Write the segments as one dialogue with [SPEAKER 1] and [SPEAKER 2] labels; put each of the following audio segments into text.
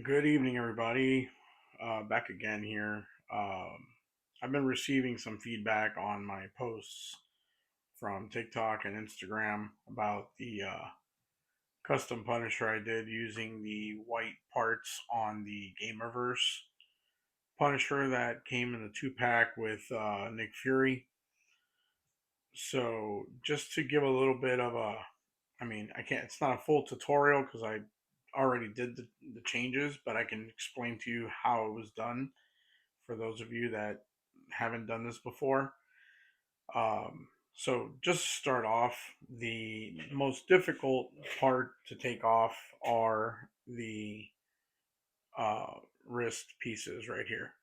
[SPEAKER 1] Good evening, everybody. Back again here. I've been receiving some feedback on my posts from TikTok and Instagram about the custom Punisher I did using the white parts on the Gamerverse Punisher that came in the 2 pack with Nick Fury. So, just to give a little bit of I can't, it's not a full tutorial because I already did the changes, but I can explain to you how it was done for those of you that haven't done this before. So, just to start off, the most difficult part to take off are the uh, wrist pieces right here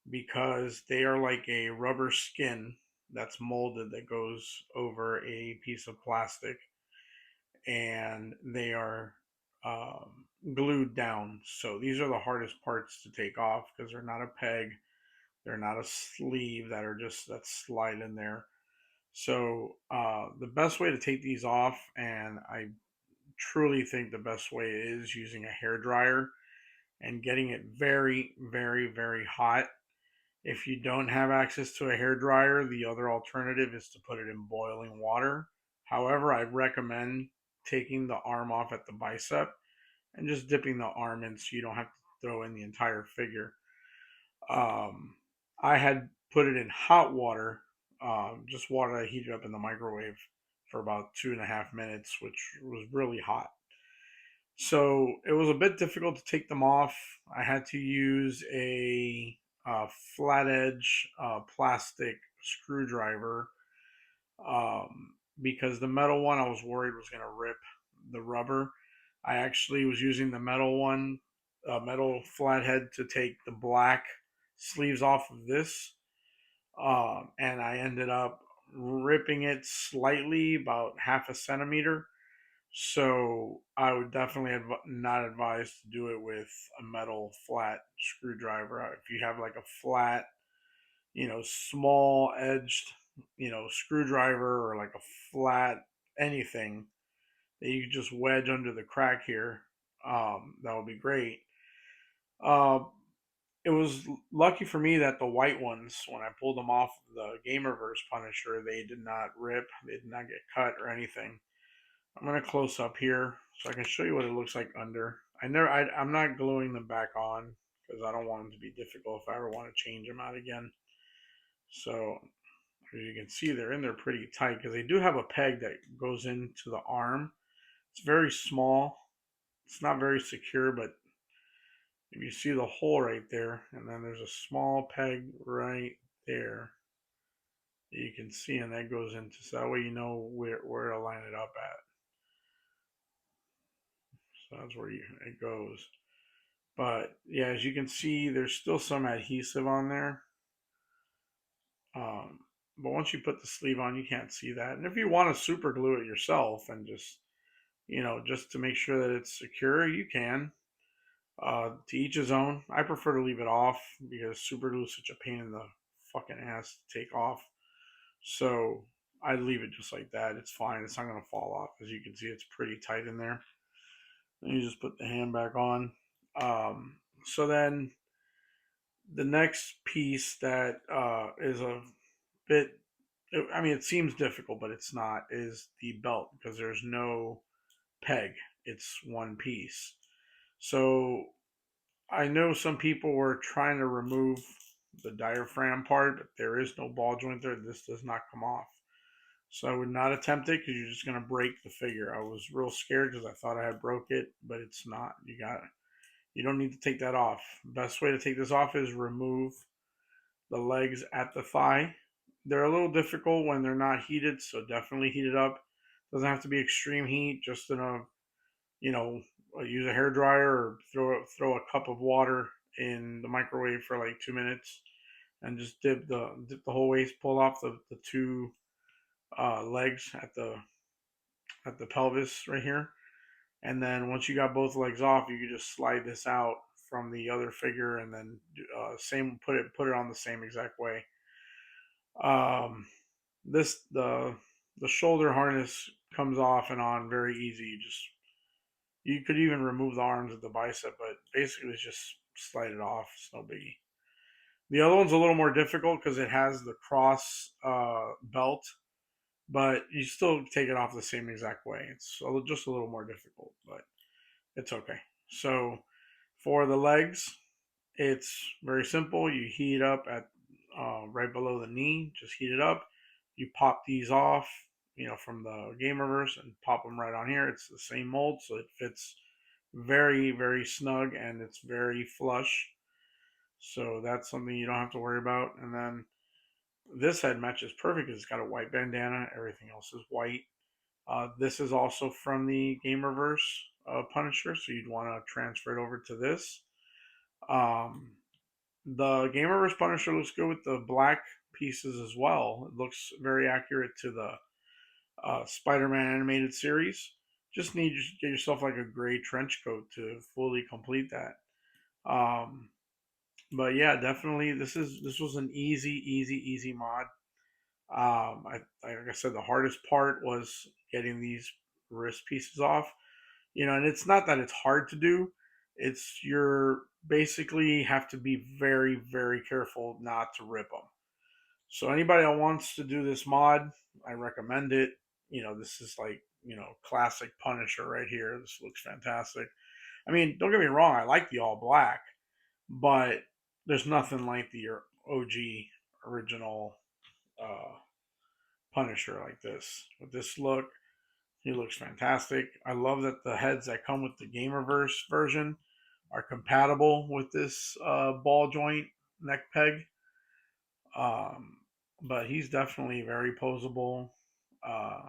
[SPEAKER 1] because they are like a rubber skin that's molded that goes over a piece of plastic and they are glued down. So, these are the hardest parts to take off because they're not a peg. They're not a sleeve that are just that slide in there. So the best way to take these off, and I truly think the best way is using a hair dryer and getting it very, very, very hot. If you don't have access to a hair dryer, the other alternative is to put it in boiling water. However, I recommend taking the arm off at the bicep and just dipping the arm in so you don't have to throw in the entire figure. Um, I had put it in hot water, just water that I heated up in the microwave for about 2.5 minutes, which was really hot. So it was a bit difficult to take them off. I had to use a flat edge plastic screwdriver because the metal one I was worried was going to rip the rubber. I actually was using the metal one, metal flathead to take the black sleeves off of this, and I ended up ripping it slightly, about half a centimeter. So I would definitely not advise to do it with a metal flat screwdriver. If you have like a flat, small edged, screwdriver or like a flat anything that you could just wedge under the crack here, that would be great. Uh, it was lucky for me that the white ones, when I pulled them off the Gamerverse Punisher, they did not rip, they did not get cut or anything. I'm gonna close up here so I can show you what it looks like under. I'm not gluing them back on because I don't want them to be difficult if I ever want to change them out again. So as you can see, they're in there pretty tight because they do have a peg that goes into the arm. It's very small. It's not very secure, but if you see the hole right there, and then there's a small peg right there that you can see, and that goes into, so that way you know where to line it up at. So that's where it goes. But yeah, as you can see, there's still some adhesive on there. Um, but once you put the sleeve on, you can't see that. And if you want to super glue it yourself and just, just to make sure that it's secure, you can. To each his own. I prefer to leave it off because super glue is such a pain in the fucking ass to take off. So I leave it just like that. It's fine. It's not going to fall off. As you can see, it's pretty tight in there. Then you just put the hand back on. So then the next piece that is a bit, I mean, it seems difficult, but it's not, is the belt because there's no peg. It's one piece. So I know some people were trying to remove the diaphragm part, but there is no ball joint there. This does not come off. So I would not attempt it because you're just going to break the figure. I was real scared because I thought I had broke it, but it's not. You don't need to take that off. Best way to take this off is remove the legs at the thigh. They're a little difficult when they're not heated, so definitely heat it up. Doesn't have to be extreme heat, just enough, you know, use a hair dryer or throw a cup of water in the microwave for like 2 minutes and just dip the whole waist, pull off the two legs at the pelvis right here. And then once you got both legs off, you can just slide this out from the other figure and then same put it on the same exact way. Um, this the shoulder harness comes off and on very easy. You could even remove the arms of the bicep, but basically it's just slide it off. It's no biggie. The other one's a little more difficult because it has the cross belt, but you still take it off the same exact way. It's just a little more difficult, but it's okay. So for the legs, it's very simple. You heat up at right below the knee. Just heat it up. You pop these off, from the Gamerverse and pop them right on here. It's the same mold, so it fits very, very snug and it's very flush. So that's something you don't have to worry about. And then this head matches perfect. It's got a white bandana. Everything else is white. This is also from the Gamerverse Punisher, so you'd want to transfer it over to this. Um, the Gamerverse Punisher looks good with the black pieces as well. It looks very accurate to the Spider-Man animated series. Just need to get yourself like a gray trench coat to fully complete that. Um, but yeah, definitely this was an easy mod. Like I said, the hardest part was getting these wrist pieces off. And it's not that it's hard to do. It's you're basically have to be very, very careful not to rip them. So anybody that wants to do this mod, I recommend it. This is like, classic Punisher right here. This looks fantastic. I mean, don't get me wrong, I like the all black, but there's nothing like the OG original uh, Punisher like this. With this look, he looks fantastic. I love that the heads that come with the Gamerverse version are compatible with this ball joint neck peg. Um, but he's definitely very posable. Uh,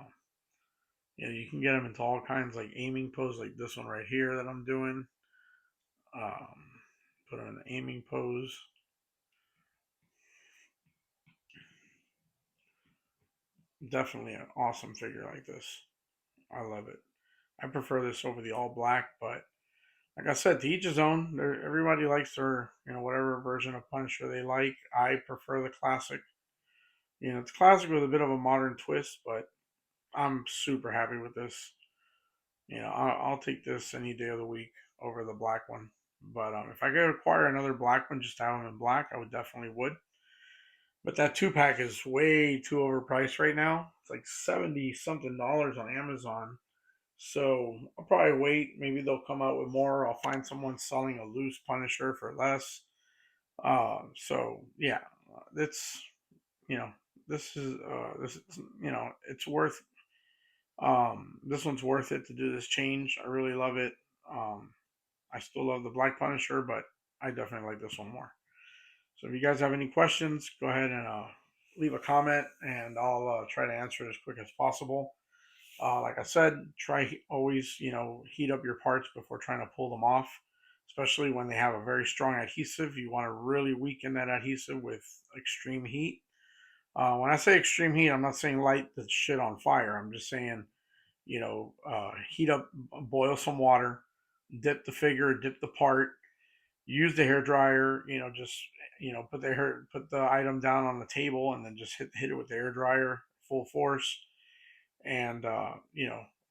[SPEAKER 1] you can get him into all kinds like aiming pose, like this one right here that I'm doing. Um, put him in the aiming pose. Definitely an awesome figure like this. I love it. I prefer this over the all black, but like I said, to each his own. Everybody likes their, whatever version of Punisher they like. I prefer the classic. It's classic with a bit of a modern twist, but I'm super happy with this. I'll take this any day of the week over the black one. But if I could acquire another black one, just to have them in black, I would definitely would. But that 2-pack is way too overpriced right now. It's like 70 something dollars on Amazon. So I'll probably wait. Maybe they'll come out with more. I'll find someone selling a loose Punisher for less. So yeah, it's you know this is, it's worth this one's worth it to do this change. I really love it. Um, I still love the Black Punisher, but I definitely like this one more. So if you guys have any questions, go ahead and leave a comment, and I'll try to answer it as quick as possible. Like I said, try always, heat up your parts before trying to pull them off, especially when they have a very strong adhesive. You want to really weaken that adhesive with extreme heat. When I say extreme heat, I'm not saying light the shit on fire. I'm just saying, heat up, boil some water, dip the figure, dip the part, use the hair dryer. Just put the item down on the table, and then just hit it with the hair dryer full force, and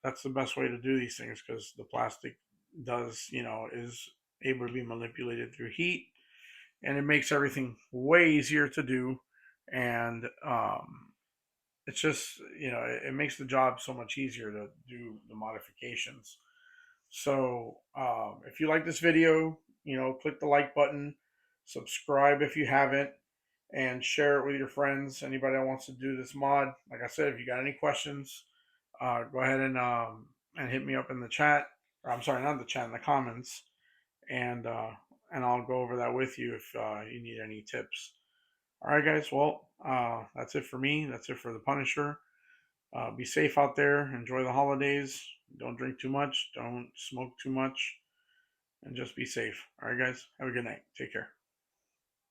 [SPEAKER 1] that's the best way to do these things because the plastic is able to be manipulated through heat, and it makes everything way easier to do, and it's just it makes the job so much easier to do the modifications. So if you like this video, click the like button, subscribe if you haven't, and share it with your friends. Anybody that wants to do this mod, like I said, if you got any questions, go ahead and hit me up in the chat. Or I'm sorry, not the chat, in the comments, and and I'll go over that with you if you need any tips. All right, guys. Well, that's it for me. That's it for the Punisher. Be safe out there. Enjoy the holidays. Don't drink too much. Don't smoke too much. And just be safe. All right, guys. Have a good night. Take care.